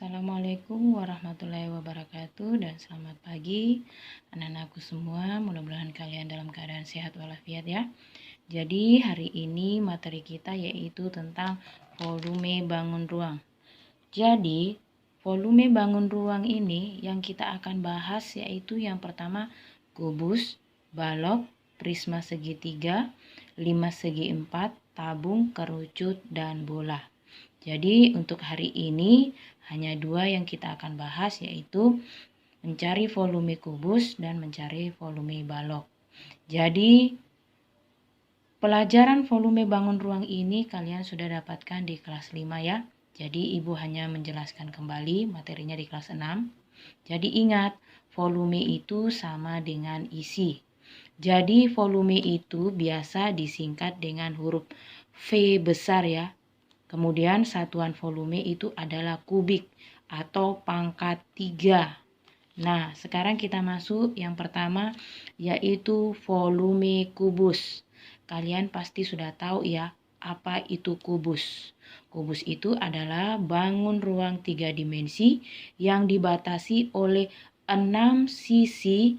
Assalamualaikum warahmatullahi wabarakatuh dan selamat pagi anak-anakku semua. Mudah-mudahan kalian dalam keadaan sehat walafiat ya. Jadi hari ini materi kita yaitu tentang volume bangun ruang. Jadi volume bangun ruang ini yang kita akan bahas yaitu yang pertama kubus, balok, prisma segitiga, 5 segi 4, tabung, kerucut, dan bola. Jadi untuk hari ini hanya dua yang kita akan bahas yaitu mencari volume kubus dan mencari volume balok. Jadi pelajaran volume bangun ruang ini kalian sudah dapatkan di kelas 5 ya. Jadi ibu hanya menjelaskan kembali materinya di kelas 6. Jadi ingat, volume itu sama dengan isi. Jadi volume itu biasa disingkat dengan huruf V besar ya. Kemudian satuan volume itu adalah kubik atau pangkat 3. Nah, sekarang kita masuk yang pertama yaitu volume kubus. Kalian pasti sudah tahu ya, apa itu kubus. Kubus itu adalah bangun ruang 3 dimensi yang dibatasi oleh 6 sisi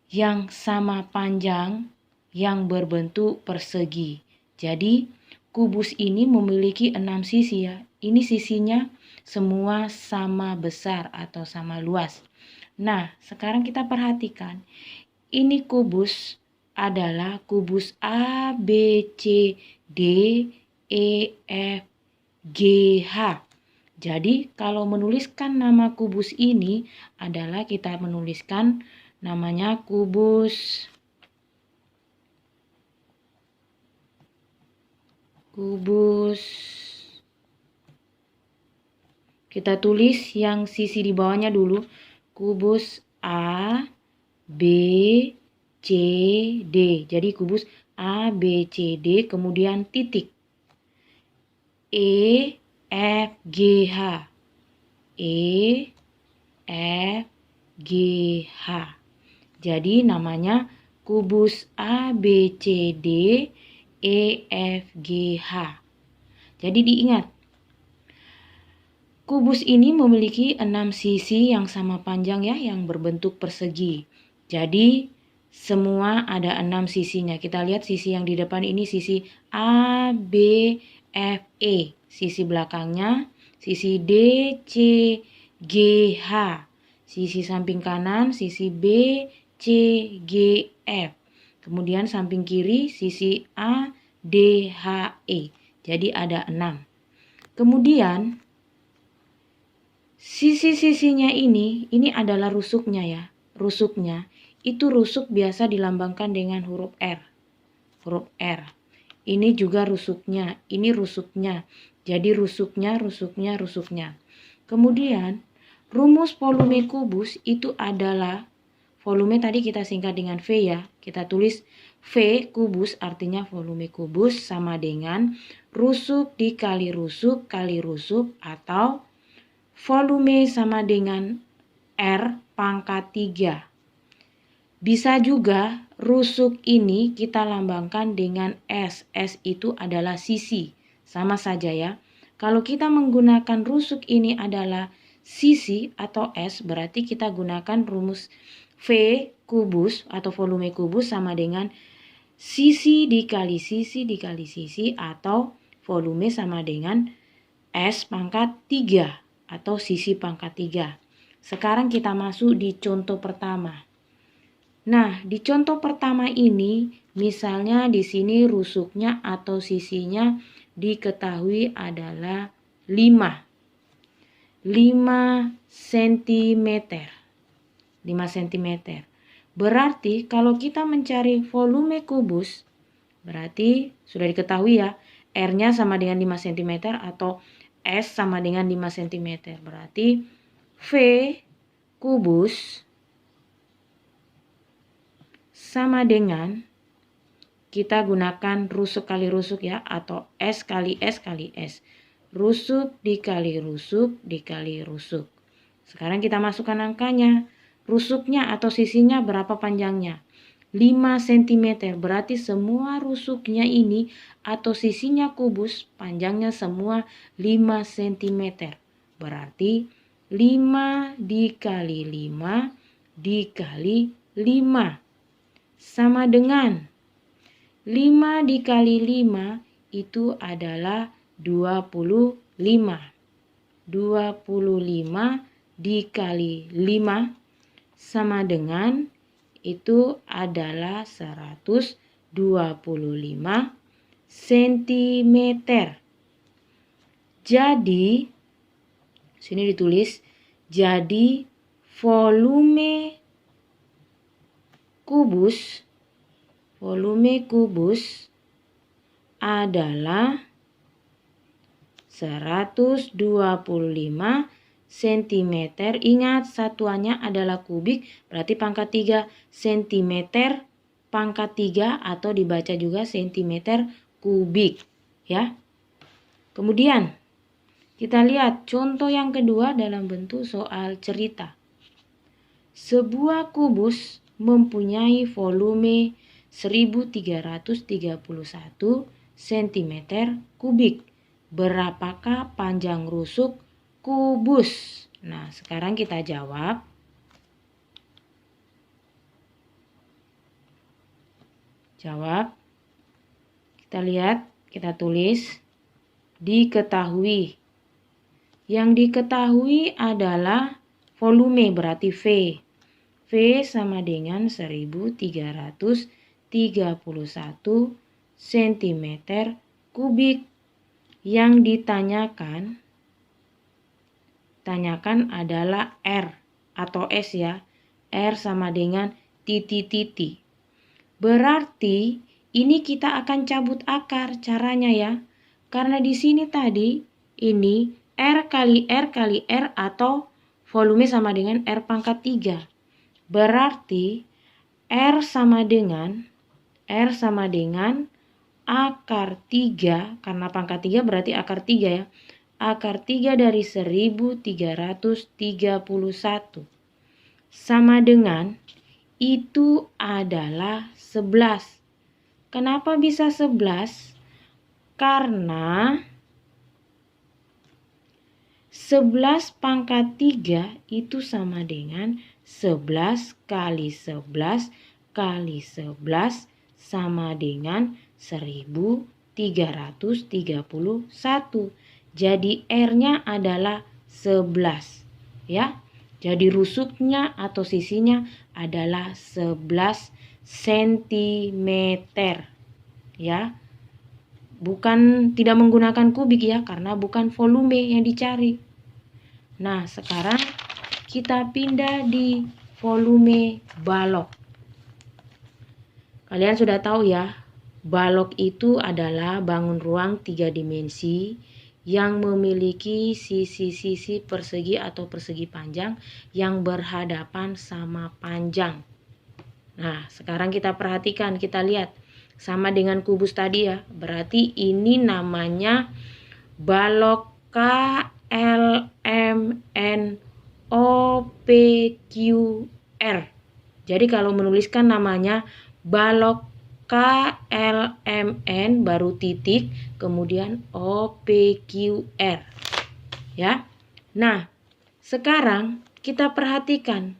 yang sama panjang yang berbentuk persegi. Jadi kubus ini memiliki 6 sisi ya. Ini sisinya semua sama besar atau sama luas. Nah, sekarang kita perhatikan. Ini kubus adalah kubus A, B, C, D, E, F, G, H. Jadi kalau menuliskan nama kubus ini adalah kita menuliskan namanya kubus kita tulis yang sisi di bawahnya dulu, kubus A, B, C, D. Jadi kubus A, B, C, D, kemudian titik E, F, G, H. E, F, G, H. Jadi namanya kubus A, B, C, D, E, F, G, H. Jadi diingat, kubus ini memiliki 6 sisi yang sama panjang ya, yang berbentuk persegi. Jadi semua ada 6 sisinya. Kita lihat sisi yang di depan ini sisi A, B, F, E. Sisi belakangnya sisi D, C, G, H. Sisi samping kanan sisi B, C, G, F. Kemudian samping kiri sisi A, D, H, E. Jadi ada 6. Kemudian sisi-sisinya ini adalah rusuknya ya. Rusuknya itu rusuk biasa dilambangkan dengan huruf R. Huruf R. Ini juga rusuknya, ini rusuknya. Jadi rusuknya. Kemudian rumus volume kubus itu adalah, volume tadi kita singkat dengan V ya. Kita tulis V kubus artinya volume kubus sama dengan rusuk dikali rusuk kali rusuk atau volume sama dengan R pangkat 3. Bisa juga rusuk ini kita lambangkan dengan S. S itu adalah sisi. Sama saja ya. Kalau kita menggunakan rusuk ini adalah sisi atau S, berarti kita gunakan rumus V kubus atau volume kubus sama dengan sisi dikali sisi atau volume sama dengan S pangkat 3 atau sisi pangkat 3. Sekarang kita masuk di contoh pertama. Nah, di contoh pertama ini misalnya di sini rusuknya atau sisinya diketahui adalah 5 cm. 5 cm. Berarti kalau kita mencari volume kubus, berarti sudah diketahui ya, R-nya sama dengan 5 cm atau S sama dengan 5 cm. Berarti V kubus sama dengan, kita gunakan rusuk kali rusuk ya, atau S kali S kali S. Rusuk dikali rusuk dikali rusuk. Sekarang kita masukkan angkanya. Rusuknya atau sisinya berapa panjangnya? 5 cm. Berarti semua rusuknya ini atau sisinya kubus panjangnya semua 5 cm. Berarti 5 dikali 5 dikali 5 sama dengan 5 dikali 5 itu adalah 25. 25 dikali 5 sama dengan itu adalah 125 cm. Jadi, sini ditulis, jadi volume kubus adalah 125 cm. Ingat satuannya adalah kubik, berarti pangkat 3 cm pangkat 3 atau dibaca juga cm kubik ya. Kemudian kita lihat contoh yang kedua dalam bentuk soal cerita. Sebuah kubus mempunyai volume 1331 cm kubik. Berapakah panjang rusuk kubus? Nah, sekarang kita jawab. Kita lihat, kita tulis. Diketahui. Yang diketahui adalah volume, berarti V. V sama dengan 1331 cm kubik. Yang ditanyakan adalah R atau S ya. R sama dengan titik-titik. Berarti ini kita akan cabut akar caranya ya. Karena di sini tadi ini R kali R kali R atau volume sama dengan R pangkat 3. Berarti R sama dengan akar 3, karena pangkat 3 berarti akar 3 ya. Akar 3 dari 1331 sama dengan itu adalah 11. Kenapa bisa 11? Karena 11 pangkat 3 itu sama dengan 11 kali 11 kali 11 sama dengan 1331. Jadi R-nya adalah 11 ya. Jadi rusuknya atau sisinya adalah 11 cm ya. Bukan, tidak menggunakan kubik ya, karena bukan volume yang dicari. Nah, sekarang kita pindah di volume balok. Kalian sudah tahu ya, balok itu adalah bangun ruang 3 dimensi yang memiliki sisi-sisi persegi atau persegi panjang yang berhadapan sama panjang. Nah, sekarang kita perhatikan, kita lihat. Sama dengan kubus tadi ya, berarti ini namanya balok KLMNOPQR. Jadi kalau menuliskan namanya balok KLMN baru titik kemudian OPQR ya. Nah, sekarang kita perhatikan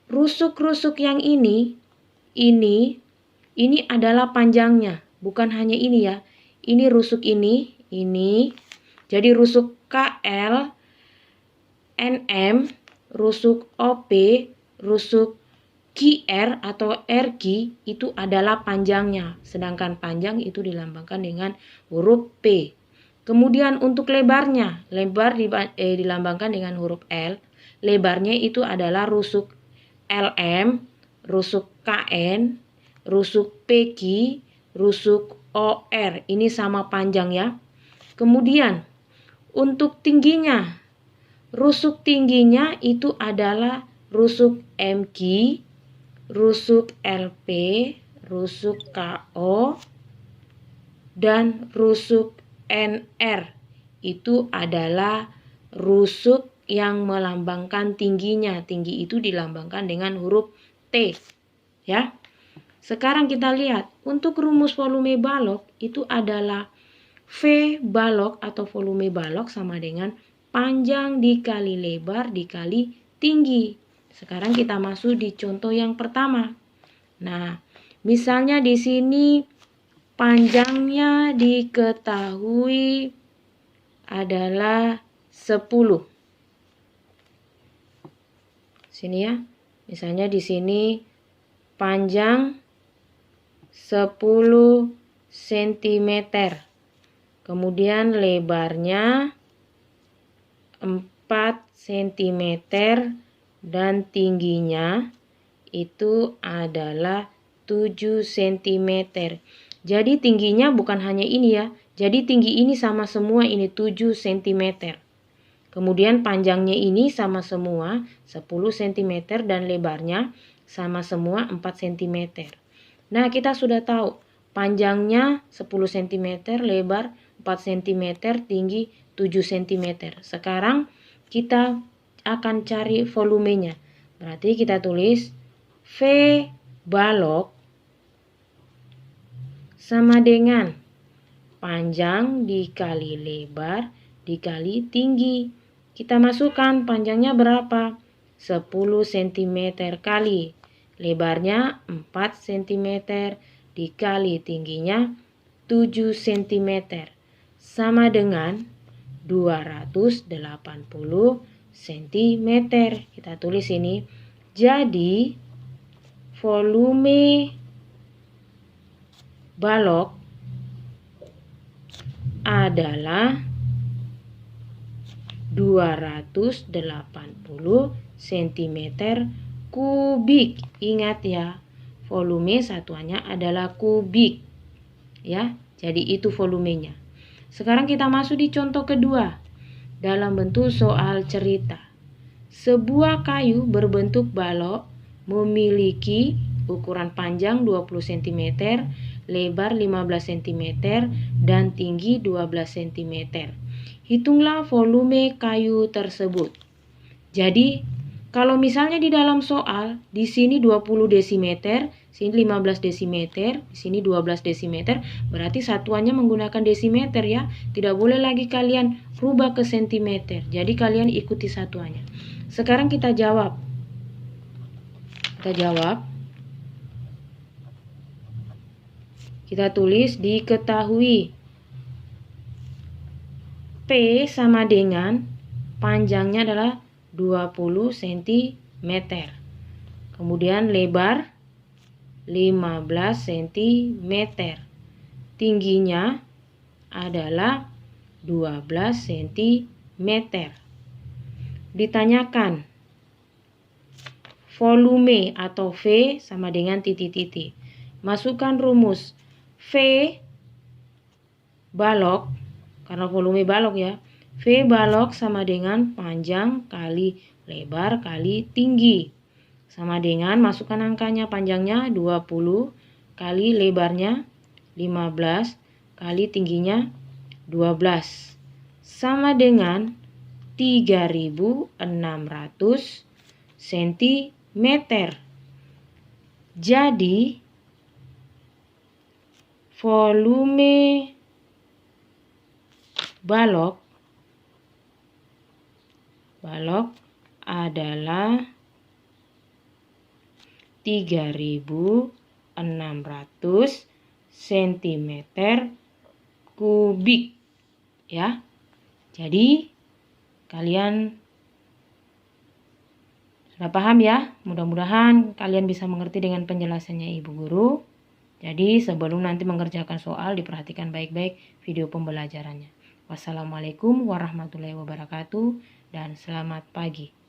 rusuk-rusuk yang ini adalah panjangnya, bukan hanya ini ya. Ini rusuk ini. Jadi rusuk KL, NM, rusuk OP, rusuk QR atau RQ itu adalah panjangnya. Sedangkan panjang itu dilambangkan dengan huruf P. Kemudian untuk lebarnya, dilambangkan dengan huruf L. Lebarnya itu adalah rusuk LM, rusuk KN, rusuk PQ, rusuk OR. Ini sama panjang ya. Kemudian untuk tingginya, rusuk tingginya itu adalah rusuk MQ, rusuk LP, rusuk KO, dan rusuk NR. Itu adalah rusuk yang melambangkan tingginya. Tinggi itu dilambangkan dengan huruf T. Ya. Sekarang kita lihat, untuk rumus volume balok itu adalah V balok atau volume balok sama dengan panjang dikali lebar dikali tinggi. Sekarang kita masuk di contoh yang pertama. Nah, misalnya di sini panjangnya diketahui adalah 10. Sini ya. Misalnya di sini panjang 10 cm. Kemudian lebarnya 4 cm dan tingginya itu adalah 7 cm. Jadi tingginya bukan hanya ini ya. Jadi tinggi ini sama semua, ini 7 cm. Kemudian panjangnya ini sama semua 10 cm dan lebarnya sama semua 4 cm. Nah, kita sudah tahu panjangnya 10 cm, lebar 4 cm, tinggi 7 cm. Sekarang kita akan cari volumenya. Berarti kita tulis V balok sama dengan panjang dikali lebar dikali tinggi. Kita masukkan panjangnya berapa? 10 cm kali lebarnya 4 cm dikali tingginya 7 cm sama dengan 280 cm. Kita tulis ini. Jadi volume balok adalah 280 cm kubik. Ingat ya, volume satuannya adalah kubik. Ya, jadi itu volumenya. Sekarang kita masuk di contoh kedua. Dalam bentuk soal cerita. Sebuah kayu berbentuk balok memiliki ukuran panjang 20 cm, lebar 15 cm, dan tinggi 12 cm. Hitunglah volume kayu tersebut. Jadi, kalau misalnya di dalam soal, di sini 20 desimeter, sini 15 desimeter, di sini 12 desimeter, berarti satuannya menggunakan desimeter ya. Tidak boleh lagi kalian rubah ke sentimeter. Jadi kalian ikuti satuannya. Sekarang kita jawab. Kita tulis diketahui. P sama dengan panjangnya adalah 20 cm. Kemudian lebar 15 cm. Tingginya adalah 12 cm. Ditanyakan volume atau V sama dengan titik-titik. Masukkan rumus. V balok, karena volume balok ya. V balok sama dengan panjang kali lebar kali tinggi. Sama dengan masukkan angkanya, panjangnya 20 kali lebarnya 15 kali tingginya 12. Sama dengan 3.600 cm. Jadi volume balok adalah 3.600 cm kubik ya. Jadi kalian sudah paham ya? Mudah-mudahan kalian bisa mengerti dengan penjelasannya Ibu Guru. Jadi sebelum nanti mengerjakan soal, diperhatikan baik-baik video pembelajarannya. Wassalamualaikum warahmatullahi wabarakatuh dan selamat pagi.